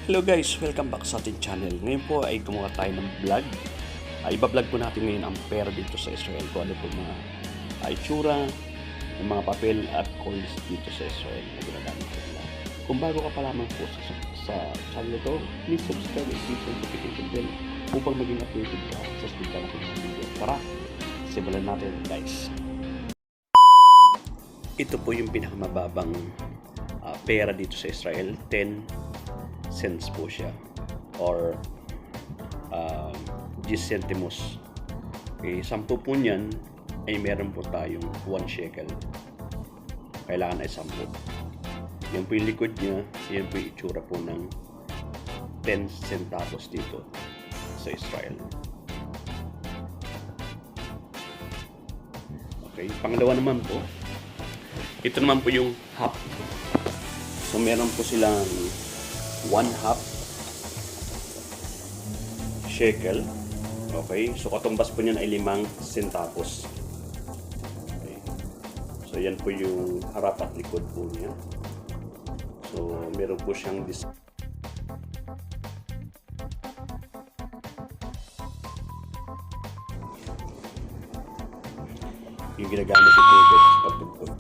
Hello guys, welcome back sa ating channel. Ngayon po ay gumawa tayo ng vlog. Iba-vlog po natin ngayon ang pera dito sa Israel. Kung ano po mga itsura, yung mga papel at coins dito sa Israel na ginagamit nila. Kung bago ka pa lamang po sa channel ito, please subscribe and click the notification bell upang maging updated ka sa susunod natin sa video. Tara, simulan natin guys. Ito po yung pinakamababang pera dito sa Israel, 10 cents po siya or 10 centimos. Okay, 10 po niyan ay meron po tayong 1 shekel. Kailangan ay 10. Yan po yung likod niya, yan po yung itsura po ng 10 centavos dito sa Israel. Okay, pangalawa naman po, ito naman po yung half. So meron po silang 1/2 shekel. Okay, so katumbas po niyan ay 5 centavos. Okay. So yan po yung harap at likod po niya. So meron po siyang yung ginagamit sa pagtugtog.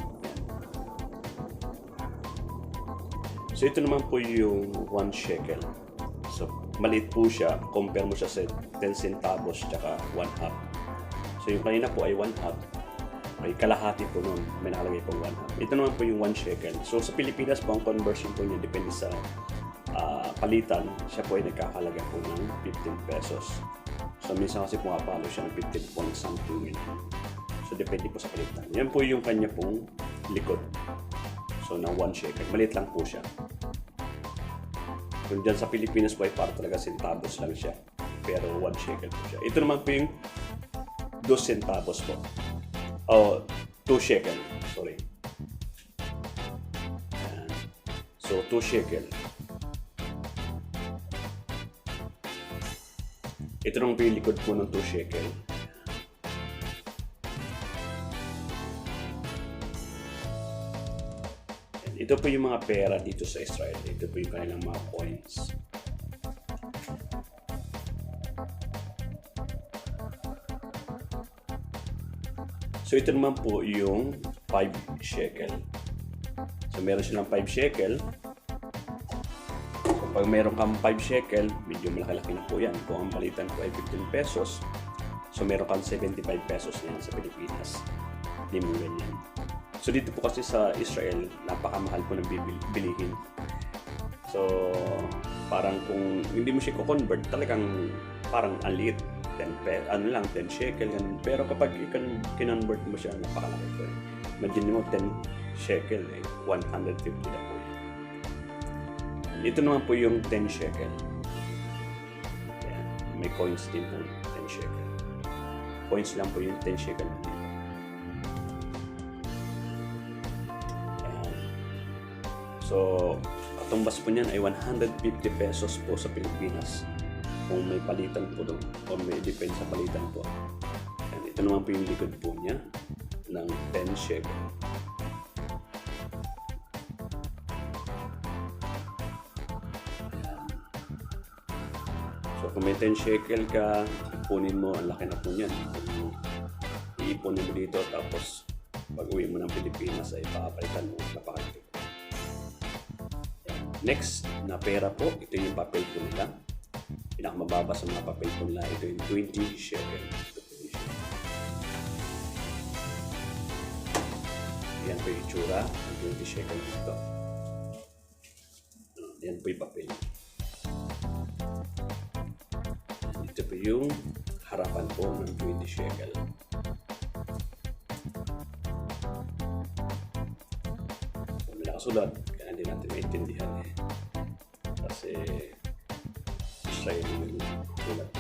So ito naman po yung 1 shekel. So maliit po siya, compare mo siya sa 10 centavos tsaka 1/2. So yung kanina po ay 1/2. May kalahati po nun, may nakalagay pong 1/2. Ito naman po yung 1 shekel. So sa Pilipinas po ang conversion po niya depende sa palitan. Siya po ay nagkakalaga po ng 15 pesos. So minsan kasi pumapalo siya ng 15 point something. So depende po sa palitan. Yan po yung kanya pong likod. So na 1 shekel. Maliit lang po siya. Kung dyan sa Pilipinas po ay para talaga centavos lang siya. Pero 1 shekel po siya. Ito naman po yung 2 centavos po. O, 2 shekel. Sorry. Ayan. So, 2 shekel. Ito naman po yung likod po ng 2 shekel. Ito po yung mga pera dito sa Israel. Ito po yung kanilang mga coins. So ito naman po yung 5 shekel. So meron silang 5 shekel. So pag meron kang 5 shekel, medyo malaki-laki na po yan. Kung ang palitan po ay 15 pesos, so meron kang 75 pesos na yan sa Pilipinas. Hindi mo ganyan. So dito po kasi sa Israel, napakamahal po ng bilihin. So parang kung hindi mo siya ko-convert, talagang parang aliit. 10 shekel. Pero kapag kinonvert mo siya, napakalaki po. Imagine mo 10 shekel, 150 na po yan. Ito naman po yung 10 shekel. Ayan, may coins din po 10 shekel. Coins lang po yung 10 shekel. So, katumbas po niyan ay 150 pesos po sa Pilipinas. Kung may palitan po doon, o may depende sa palitan po. And ito naman po yung likod po niya ng 10 shekel. So, kung may 10 shekel ka, ipunin mo, ang laki na po niyan. Iipunin mo dito, tapos pag uwi mo ng Pilipinas ay papalitan mo, napakalaki. Next na pera po, ito yung papel po nila. Pinakamababa sa mga papel po nila, ito yung 20 shekel. Yan po yung itsura ng 20 shekel dito. Yan po yung papel. Ito po yung harapan po ng 20 shekel. Kung may nakasulat, kaya hindi natin maintindihan kasi Israel yung ulat.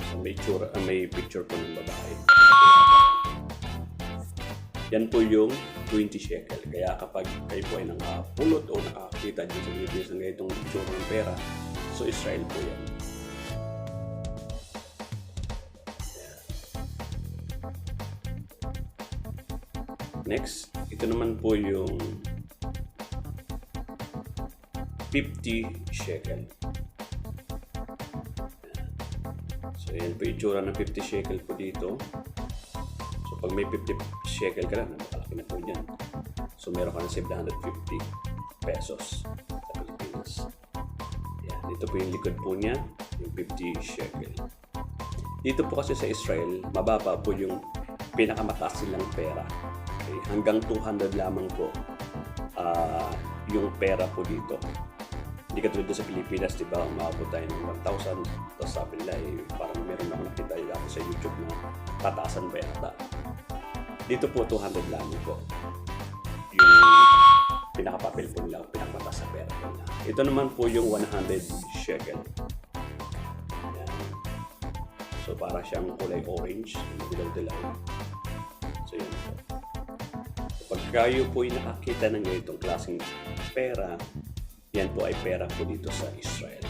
So may picture po ng babae. Yan po yung 20 shekel. Kaya kapag kayo po ay nakapulot o nakakita dito sa Pilipinas ng ganitong itsura ng pera, so Israel po yan. Next, ito naman po yung 50 shekel. So yan po yung itsura ng 50 shekel po dito. So pag may 50 shekel ka lang, napakalaki na po dyan. So meron ka ng 750 pesos sa Pilipinas. Yan, dito po yung likod po niya, yung 50 shekel. Dito po kasi sa Israel, mababa po yung pinakamataas nilang pera. Okay? Hanggang 200 lamang po yung pera po dito. Hindi katulad sa Pilipinas, di ba, umabot tayo ng 1,000. Tapos sabi nila, parang meron ako nakita dati sa YouTube na tataasan ba yata. Dito po, 200 lamang po yung pinakapapel po nila, pinakamataas sa pera po nila. Ito naman po yung 100 shekel. Ayan. So, para siyang kulay orange, dilaw-dilaw. So, yun po. So, pag kayo po yung nakakita ng ganitong klaseng pera, yan po ay pera po dito sa Israel.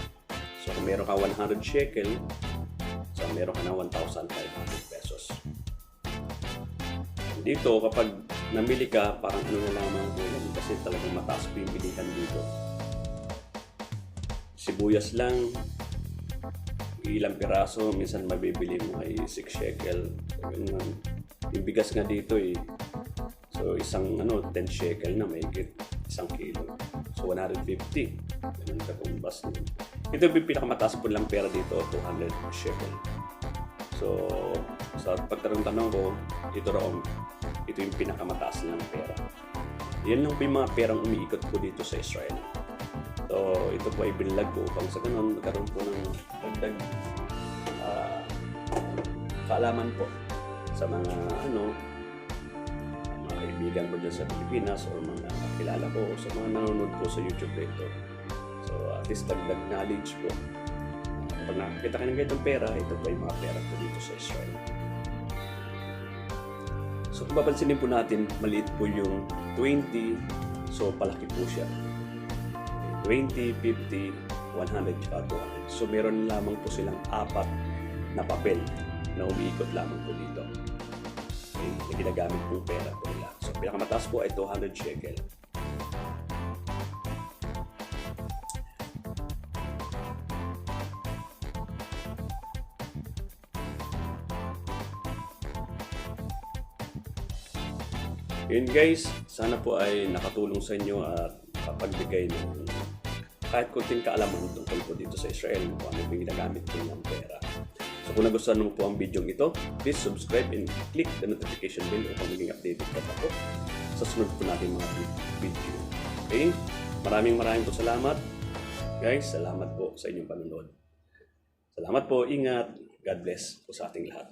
So, kung meron ka 100 shekel, so meron ka na 1,500 pesos. Dito, kapag namili ka, parang ano na lamang po yan, kasi talagang mataas po yung bilihan dito. Sibuyas lang, ilang piraso, minsan mabibili mo ay 6 shekel. Yung bigas nga dito so isang 10 shekel na mahigit 1 kilo. So 150. Ganun ka tumbas. Ito yung pinakamataas po lang pera dito, 200 shekel. So sa pagtanong ko, ito yung pinakamataas lang pera. Yan lang po yung mga perang umiikot po dito sa Israel. So ito po ay binilag po upang sa ganun magkaroon po ng dagdag kaalaman po sa mga mga kaibigan ko dyan sa Pilipinas o mga kakilala ko o sa mga nanonood ko sa YouTube dito. So at least dagdag knowledge po. Kapag nakakita ka ng ganitong pera, ito po ay mga pera po dito sa Israel. So kung papansinin po natin, maliit po yung 20, so palaki po siya. 20, 50, 100, tsaka 200. So meron lamang po silang 4 na papel na umiikot lamang po dito. Okay, na ginagamit pong pera po nila. So pinakamataas po ay 200 shekel. Yun guys, sana po ay nakatulong sa inyo at kapagbigay ng kahit kunting kaalaman tungkol po dito sa Israel kung ano yung ginagamit po ng pera. So kung nagustuhan mo po ang video ito, please subscribe and click the notification bell upang maging updated ka pa po sa sunod po natin mga video. Okay? Maraming po salamat. Guys, salamat po sa inyong panonood. Salamat po, ingat. God bless po sa ating lahat.